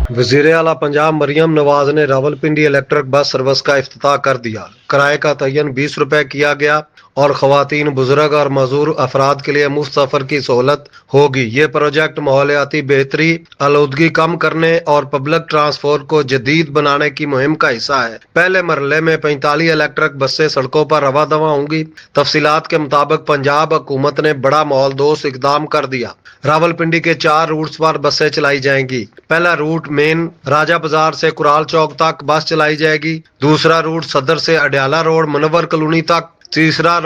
वजीर आला पंजाब मरियम नवाज ने रावलपिंडी इलेक्ट्रिक बस सर्विस का इफ्तिताह कर दिया। किराए का तयन 20 रुपए किया गया और खवातीन, बुजुर्ग और मजदूर अफराद के लिए मुफ्त सफर की सहूलत होगी। ये प्रोजेक्ट माहौलियाती बेहतरी, आलूदगी कम करने और पब्लिक ट्रांसपोर्ट को जदीद बनाने की मुहिम का हिस्सा है। पहले मरहले में 45 इलेक्ट्रिक बसें सड़कों पर रवा दवा होंगी। तफसीलात के मुताबिक पंजाब हुकूमत ने बड़ा माहौल दोस्त इकदाम कर दिया। रावलपिंडी के 4 रूट्स पर बसें चलाई जाएंगी। पहला रूट मेन राजा बाजार से कुराल चौक तक बस चलाई जाएगी। दूसरा रूट सदर से अडयाला रोड मुनव्वर कॉलोनी तक। तीसरा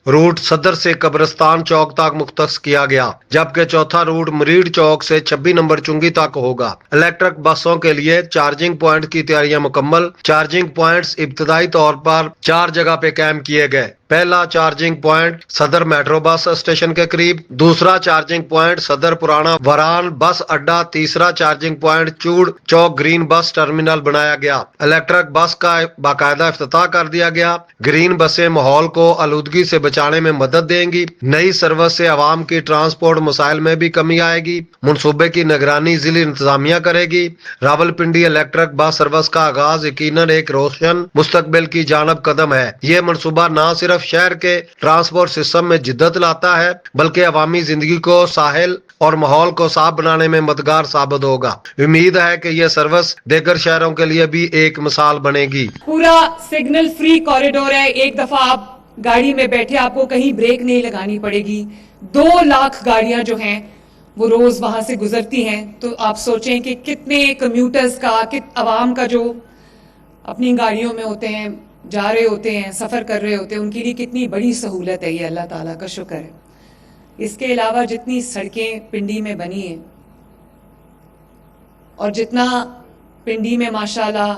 रूट सदर से कब्रिस्तान चौक तक मुख्तस किया गया, जबकि चौथा रूट मरीड चौक से 26 नंबर चुंगी तक होगा। इलेक्ट्रिक बसों के लिए चार्जिंग पॉइंट की तैयारियां मुकम्मल। चार्जिंग पॉइंट्स इब्तदाई तौर पर 4 जगह पे कैंप किए गए। पहला चार्जिंग पॉइंट सदर मेट्रो बस स्टेशन के करीब, दूसरा चार्जिंग पॉइंट सदर पुराना वरान बस अड्डा, तीसरा चार्जिंग पॉइंट चूड़ चौक ग्रीन बस टर्मिनल बनाया गया। इलेक्ट्रिक बस का बाकायदा इफ्तिताह कर दिया गया। ग्रीन बसें माहौल को आलूदगी से बचाने में मदद देंगी। नई सर्विस से आवाम की ट्रांसपोर्ट मसाइल में भी कमी आएगी। मनसूबे की निगरानी जिला इंतजामिया करेगी। रावलपिंडी इलेक्ट्रिक बस सर्विस का आगाज यकीनन एक रोशन मुस्तकबिल की जानब कदम है। ये मनसूबा न सिर्फ शहर के ट्रांसपोर्ट सिस्टम में जिद्दत लाता है, बल्कि अवामी जिंदगी को साहिल और माहौल को साफ बनाने में मददगार साबित होगा। उम्मीद है कि यह सर्विस देगर शहरों के लिए भी एक मिसाल बनेगी। पूरा सिग्नल फ्री कॉरिडोर है। एक दफा आप गाड़ी में बैठे आपको कहीं ब्रेक नहीं लगानी पड़ेगी। 2 लाख गाड़ियां जो हैं वो रोज वहां से गुजरती हैं। तो आप सोचें कि कितने कम्यूटर्स का, अवाम का जो अपनी गाड़ियों में होते हैं, जा रहे होते हैं, सफर कर रहे होते हैं, उनके लिए कितनी बड़ी सहूलत है। ये अल्लाह ताला का शुक्र है। इसके अलावा जितनी सड़कें पिंडी में बनी हैं और जितना पिंडी में माशाल्लाह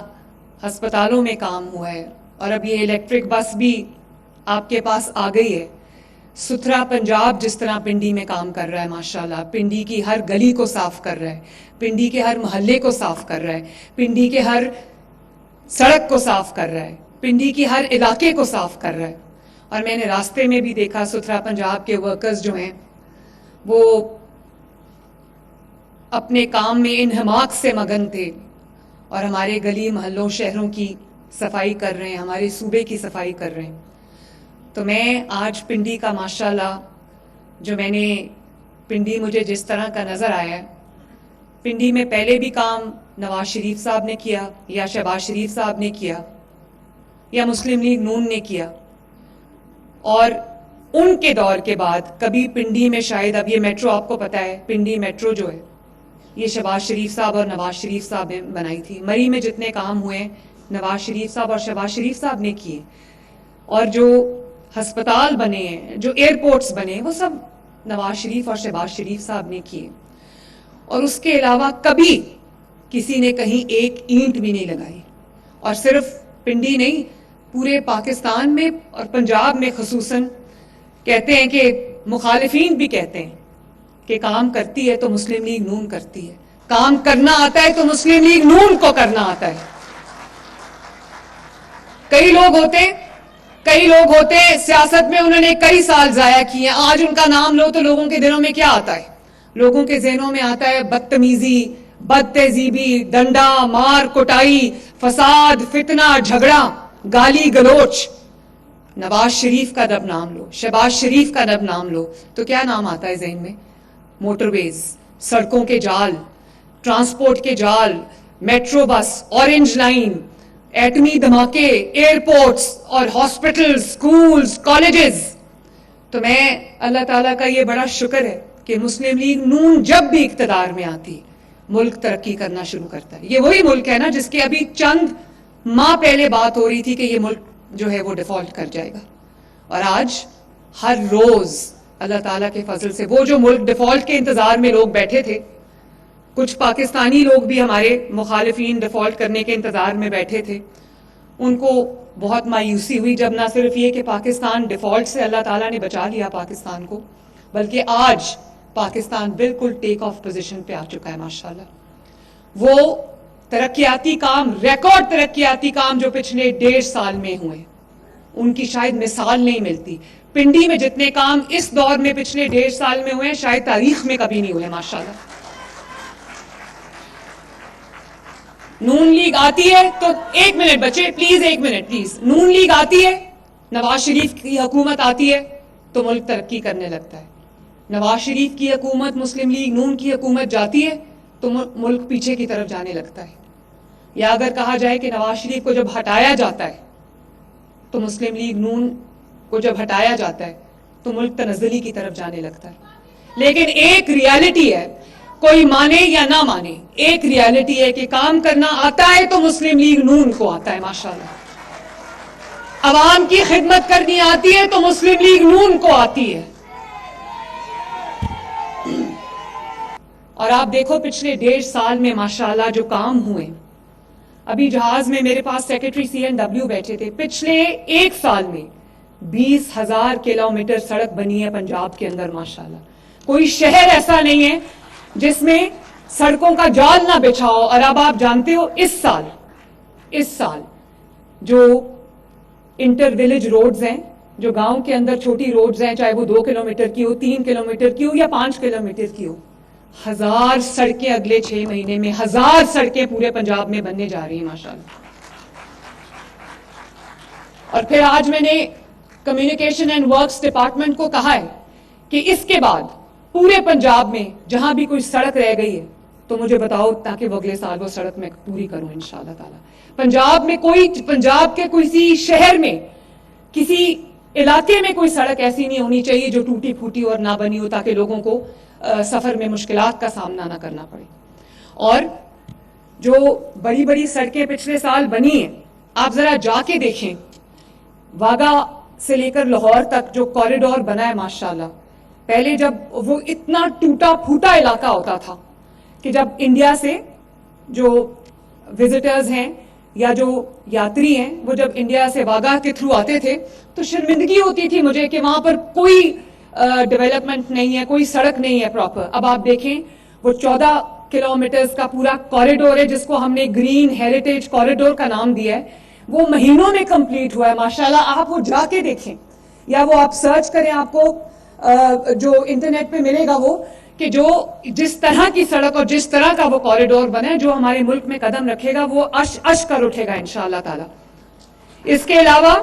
अस्पतालों में काम हुआ है, और अब ये इलेक्ट्रिक बस भी आपके पास आ गई है। सुथरा पंजाब जिस तरह पिंडी में काम कर रहा है माशाल्लाह, पिंडी की हर गली को साफ कर रहा है, पिंडी के हर मोहल्ले को साफ कर रहा है, पिंडी के हर सड़क को साफ कर रहा है, पिंडी की हर इलाके को साफ कर रहा है। और मैंने रास्ते में भी देखा सुथरा पंजाब के वर्कर्स जो हैं वो अपने काम में इन्हमाक से मगन थे और हमारे गली मोहल्लों शहरों की सफाई कर रहे हैं, हमारे सूबे की सफाई कर रहे हैं। तो मैं आज पिंडी का माशाल्लाह, जो मैंने पिंडी मुझे जिस तरह का नज़र आया है, पिंडी में पहले भी काम नवाज शरीफ साहब ने किया या शहबाज शरीफ साहब ने किया या मुस्लिम लीग नून ने किया, और उनके दौर के बाद कभी पिंडी में शायद, अब ये मेट्रो आपको पता है, पिंडी मेट्रो जो है ये शहबाज शरीफ साहब और नवाज शरीफ साहब ने बनाई थी। मरी में जितने काम हुए नवाज शरीफ साहब और शहबाज शरीफ साहब ने किए, और जो अस्पताल बने हैं, जो एयरपोर्ट्स बने, वो सब नवाज शरीफ और शहबाज शरीफ साहब ने किए। और उसके अलावा कभी किसी ने कहीं एक ईंट भी नहीं लगाई। और सिर्फ पिंडी नहीं, पूरे पाकिस्तान में और पंजाब में खसूसन कहते हैं कि मुखालिफिन भी कहते हैं कि काम करती है तो मुस्लिम लीग नून करती है, काम करना आता है तो मुस्लिम लीग नून को करना आता है। कई लोग होते सियासत में, उन्होंने कई साल जाया किए, आज उनका नाम लो तो लोगों के दिलों में क्या आता है? लोगों के ज़हनों में आता है बदतमीजी, बदतहजीबी, डंडा मार कुटाई, फसाद, फितना, झगड़ा, गाली गलोच। नवाज शरीफ का जब नाम लो, शहबाज शरीफ का जब नाम लो, तो क्या नाम आता है ज़हन में? मोटरवेज, सड़कों के जाल, ट्रांसपोर्ट के जाल, मेट्रो बस, ऑरेंज लाइन, एटमी धमाके, एयरपोर्ट्स और हॉस्पिटल, स्कूल्स, कॉलेजेस। तो मैं अल्लाह ताला का ये बड़ा शुक्र है कि मुस्लिम लीग नून जब भी इख्तिदार में आती, मुल्क तरक्की करना शुरू करता है। ये वही मुल्क है ना जिसके अभी चंद माह पहले बात हो रही थी कि ये मुल्क जो है वो डिफॉल्ट कर जाएगा, और आज हर रोज अल्लाह ताला के फजल से वो जो मुल्क डिफॉल्ट के इंतजार में लोग बैठे थे, कुछ पाकिस्तानी लोग भी हमारे मुखालिफिन डिफॉल्ट करने के इंतजार में बैठे थे, उनको बहुत मायूसी हुई जब ना सिर्फ ये कि पाकिस्तान डिफॉल्ट से अल्लाह ताला ने बचा लिया पाकिस्तान को, बल्कि आज पाकिस्तान बिल्कुल टेक ऑफ पोजीशन पे आ चुका है माशाल्लाह। वो तरक्याती काम, रिकॉर्ड तरक्याती काम जो पिछले 1.5 साल में हुए, उनकी शायद मिसाल नहीं मिलती। पिंडी में जितने काम इस दौर में पिछले 1.5 साल में हुए शायद तारीख में कभी नहीं हुए माशाल्लाह। नून लीग आती है तो, एक मिनट बच्चे प्लीज, एक मिनट प्लीज, नून लीग आती है, नवाज शरीफ की हुकूमत आती है तो मुल्क तरक्की करने लगता है। नवाज शरीफ की हुकूमत, मुस्लिम लीग नून की हुकूमत जाती है तो मुल्क पीछे की तरफ जाने लगता है। या अगर कहा जाए कि नवाज शरीफ को जब हटाया जाता है तो मुस्लिम लीग नून को जब हटाया जाता है तो मुल्क तनज़्ज़ुली की तरफ जाने लगता है। लेकिन एक रियलिटी है, कोई माने या ना माने, एक रियलिटी है कि काम करना आता है तो मुस्लिम लीग नून को आता है माशाल्लाह। अवाम की खिदमत करनी आती है तो मुस्लिम लीग नून को आती है। और आप देखो पिछले 1.5 साल में माशाल्लाह जो काम हुए, अभी जहाज में मेरे पास सेक्रेटरी CNW बैठे थे, पिछले 1 साल में 20,000 किलोमीटर सड़क बनी है पंजाब के अंदर माशाल्लाह। कोई शहर ऐसा नहीं है जिसमें सड़कों का जाल ना बिछा हो। और अब आप जानते हो इस साल जो इंटर विलेज रोड्स हैं, जो गांव के अंदर छोटी रोड्स हैं, चाहे वो 2 किलोमीटर की हो, 3 किलोमीटर की हो या 5 किलोमीटर की हो, 1000 सड़कें अगले 6 महीने में 1000 सड़कें पूरे पंजाब में बनने जा रही हैं माशाल्लाह। और फिर आज मैंने कम्युनिकेशन एंड वर्क्स डिपार्टमेंट को कहा है कि इसके बाद पूरे पंजाब में जहां भी कोई सड़क रह गई है तो मुझे बताओ, ताकि वो अगले साल वो सड़क मैं पूरी करूं इंशाअल्लाह ताला। पंजाब के किसी शहर में, किसी इलाके में कोई सड़क ऐसी नहीं होनी चाहिए जो टूटी फूटी और ना बनी हो, ताकि लोगों को सफर में मुश्किलात का सामना ना करना पड़े। और जो बड़ी बड़ी सड़कें पिछले साल बनी हैं, आप जरा जाके देखें, वागा से लेकर लाहौर तक जो कॉरिडोर बना है माशाल्लाह। पहले जब वो इतना टूटा फूटा इलाका होता था कि जब इंडिया से जो विजिटर्स हैं या जो यात्री हैं वो जब इंडिया से वागा के थ्रू आते थे तो शर्मिंदगी होती थी मुझे कि वहां पर कोई डेवलपमेंट नहीं है, कोई सड़क नहीं है प्रॉपर। अब आप देखें वो 14 किलोमीटर्स का पूरा कॉरिडोर है जिसको हमने ग्रीन हेरिटेज कॉरिडोर का नाम दिया है, वो महीनों में कंप्लीट हुआ है माशाल्लाह। आप वो जाके देखें या वो आप सर्च करें, आपको जो इंटरनेट पे मिलेगा वो कि जो जिस तरह की सड़क और जिस तरह का वो कॉरिडोर बना है, जो हमारे मुल्क में कदम रखेगा वो अश कर उठेगा इंशाअल्लाह ताला। इसके अलावा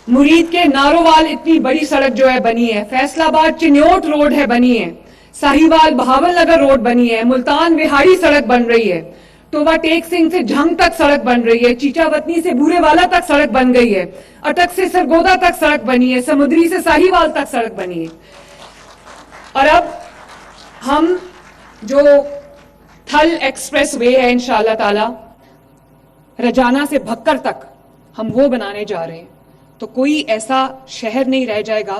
मुरीद के नारोवाल इतनी बड़ी सड़क जो है बनी है, फैसलाबाद चिन्योट रोड है बनी है, साहिवाल बहावल नगर रोड बनी है, मुल्तान बिहाड़ी सड़क बन रही है, टोबा टेक सिंह से झंग तक सड़क बन रही है, चीचावतनी से बूरेवाला तक सड़क बन गई है, अटक से सरगोदा तक सड़क बनी है, समुद्री से साहिवाल तक सड़क बनी है। और अब हम जो थल एक्सप्रेस वे है इंशाअल्लाह ताला रजाना से भक्कर तक हम वो बनाने जा रहे हैं, तो कोई ऐसा शहर नहीं रह जाएगा,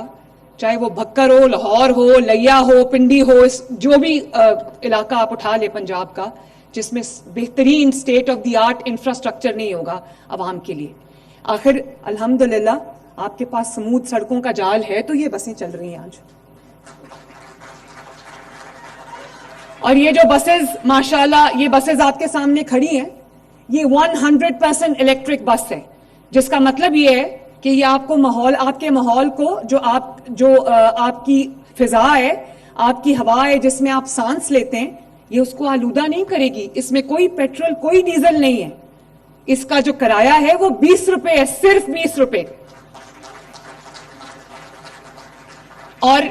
चाहे वो भक्कर हो, लाहौर हो, लिया हो, पिंडी हो, जो भी इलाका आप उठा ले पंजाब का, जिसमें बेहतरीन state of the art infrastructure नहीं होगा आवाम के लिए। आखिर अल्हम्दुलिल्लाह आपके पास स्मूथ सड़कों का जाल है तो ये बसें चल रही हैं आज। और ये जो बसेस माशाल्लाह, ये बसेस आपके सामने खड़ी हैं, ये 100% इलेक्ट्रिक बस है, जिसका मतलब ये है कि ये आपको माहौल, आपके माहौल को जो आपकी फिजा है, आपकी हवा है जिसमें आप सांस लेते हैं, ये उसको आलूदा नहीं करेगी। इसमें कोई पेट्रोल, कोई डीजल नहीं है। इसका जो किराया है वो 20 रुपए है, सिर्फ 20 रुपए। और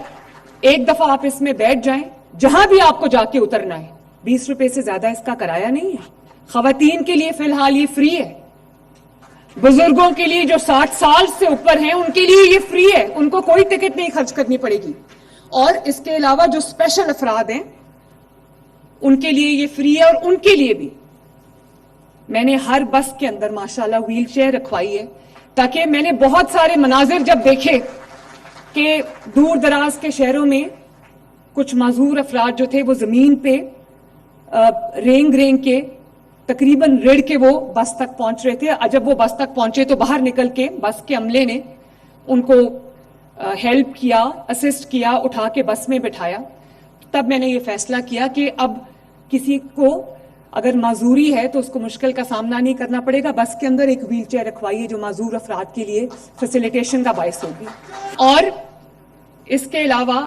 एक दफा आप इसमें बैठ जाएं, जहां भी आपको जाके उतरना है, 20 रुपए से ज्यादा इसका किराया नहीं है। खवातीन के लिए फिलहाल ये फ्री है, बुजुर्गों के लिए जो 60 साल से ऊपर हैं उनके लिए ये फ्री है, उनको कोई टिकट नहीं खर्च करनी पड़ेगी। और इसके अलावा जो स्पेशल अफराद हैं उनके लिए ये फ्री है। और उनके लिए भी मैंने हर बस के अंदर माशाल्लाह व्हील चेयर रखवाई है, ताकि मैंने बहुत सारे मनाजिर जब देखे कि दूर दराज के शहरों में कुछ माजूर अफराद जो थे वो जमीन पे रेंग के तकरीबन रेड़ के वो बस तक पहुंच रहे थे। जब वो बस तक पहुंचे तो बाहर निकल के बस के अमले ने उनको हेल्प किया, असिस्ट किया, उठा के बस में बिठाया। तब मैंने ये फैसला किया कि अब किसी को अगर माजूरी है तो उसको मुश्किल का सामना नहीं करना पड़ेगा, बस के अंदर एक व्हील चेयर रखवाइए जो माजूर अफराद के लिए फैसिलिटेशन का बायस होगी। और इसके अलावा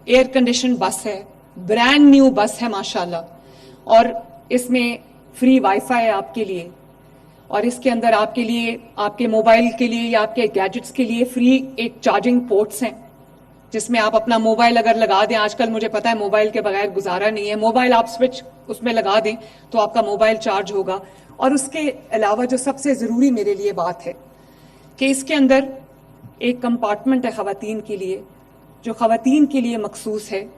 एयर कंडीशन बस है, ब्रांड न्यू बस है माशाल्लाह, और इसमें फ्री वाईफाई है आपके लिए, और इसके अंदर आपके लिए, आपके मोबाइल के लिए या आपके गैजेट्स के लिए फ्री एक चार्जिंग पोर्ट्स हैं, जिसमें आप अपना मोबाइल अगर लगा दें, आजकल मुझे पता है मोबाइल के बगैर गुजारा नहीं है, मोबाइल आप स्विच उसमें लगा दें तो आपका मोबाइल चार्ज होगा। और उसके अलावा जो सबसे ज़रूरी मेरे लिए बात है कि इसके अंदर एक कंपार्टमेंट है ख़वातीन के लिए, जो ख़वातीन के लिए मखसूस है,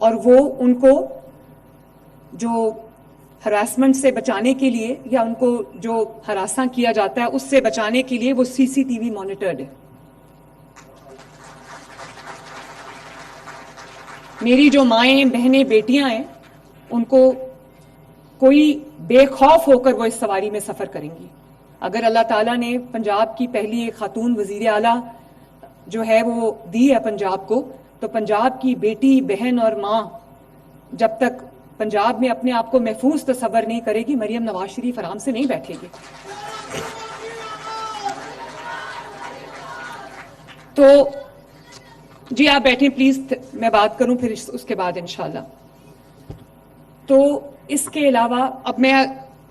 और वो उनको जो हरासमेंट से बचाने के लिए या उनको जो हरासा किया जाता है उससे बचाने के लिए वो CCTV मॉनिटर्ड है। मेरी जो माएँ, बहनें, बेटियां हैं, उनको कोई बेखौफ होकर वो इस सवारी में सफ़र करेंगी। अगर अल्लाह ताला ने पंजाब की पहली एक खातून वज़ीर आला जो है वो दी है पंजाब को, तो पंजाब की बेटी, बहन और माँ जब तक पंजाब में अपने आप को महफूज तसव्वुर नहीं करेगी, मरियम नवाज शरीफ आराम से नहीं बैठेगी। तो जी आप बैठें प्लीज, मैं बात करूं फिर उसके बाद इंशाल्लाह। तो इसके अलावा अब मैं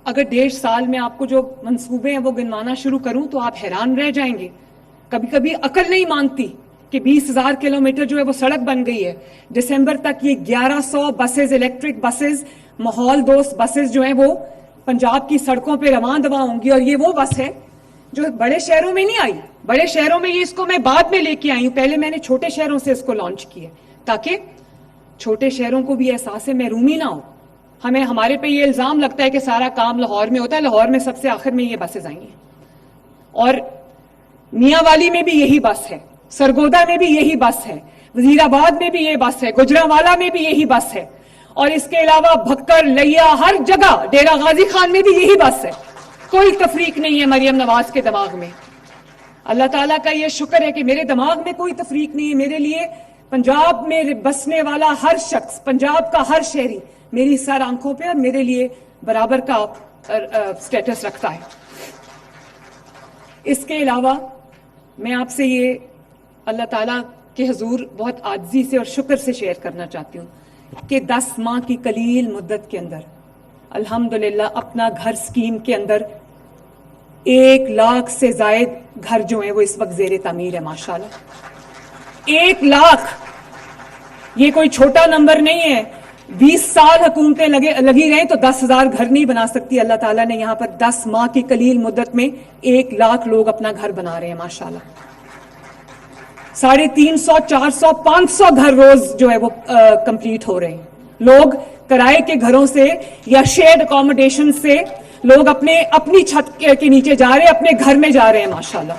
अगर 1.5 साल में आपको जो मंसूबे हैं वो गिनवाना शुरू करूं तो आप हैरान रह जाएंगे। कभी कभी अकल नहीं मानती कि 20,000 किलोमीटर जो है वो सड़क बन गई है। दिसंबर तक ये 1100 बसेज, इलेक्ट्रिक बसेज, माहौल दोस्त बसेज जो हैं वो पंजाब की सड़कों पे रवां दवा होंगी। और ये वो बस है जो बड़े शहरों में नहीं आई, बड़े शहरों में ये इसको मैं बाद में लेके आई हूं, पहले मैंने छोटे शहरों से इसको लॉन्च किया ताकि छोटे शहरों को भी एहसास महरूमी ना हो। हमें, हमारे पे ये इल्जाम लगता है कि सारा काम लाहौर में होता है, लाहौर में सबसे आखिर में ये बसेज आई हैं, और मियांवाली में भी यही बस है, सरगोदा में भी यही बस है, वजीराबाद में भी ये बस है, गुजरांवाला में भी यही बस है, और इसके अलावा भक्कर, लैया, हर जगह, डेरा गाजी खान में भी यही बस है। कोई तफरीक नहीं है मरियम नवाज के दिमाग में। अल्लाह ताला का ये शुक्र है कि मेरे दिमाग में कोई तफरीक नहीं है। मेरे लिए पंजाब में बसने वाला हर शख्स, पंजाब का हर शहरी मेरी सर आंखों पे और मेरे लिए बराबर का स्टेटस रखता है। इसके अलावा मैं आपसे ये अल्लाह ताला के हुजूर बहुत आजिज़ी से और शुक्र से शेयर करना चाहती हूँ कि 10 माह की कलील मुद्दत के अंदर अल्हम्दुलिल्लाह अपना घर स्कीम के अंदर 1 लाख से जायद घर जो है वो इस वक्त ज़ेरे तामीर है माशाल्लाह। 1 लाख, ये कोई छोटा नंबर नहीं है। 20 साल हुकूमतें लगी रहे तो 10,000 घर नहीं बना सकती। अल्लाह ताला ने यहाँ पर 10 माह की कलील मुद्दत में 1 लाख लोग अपना घर बना रहे हैं माशाल्लाह। 350, 400, 500 घर रोज जो है वो कंप्लीट हो रहे हैं। लोग किराए के घरों से या शेयर्ड अकोमोडेशन से लोग अपनी छत के नीचे जा रहे हैं, अपने घर में जा रहे हैं माशाल्लाह।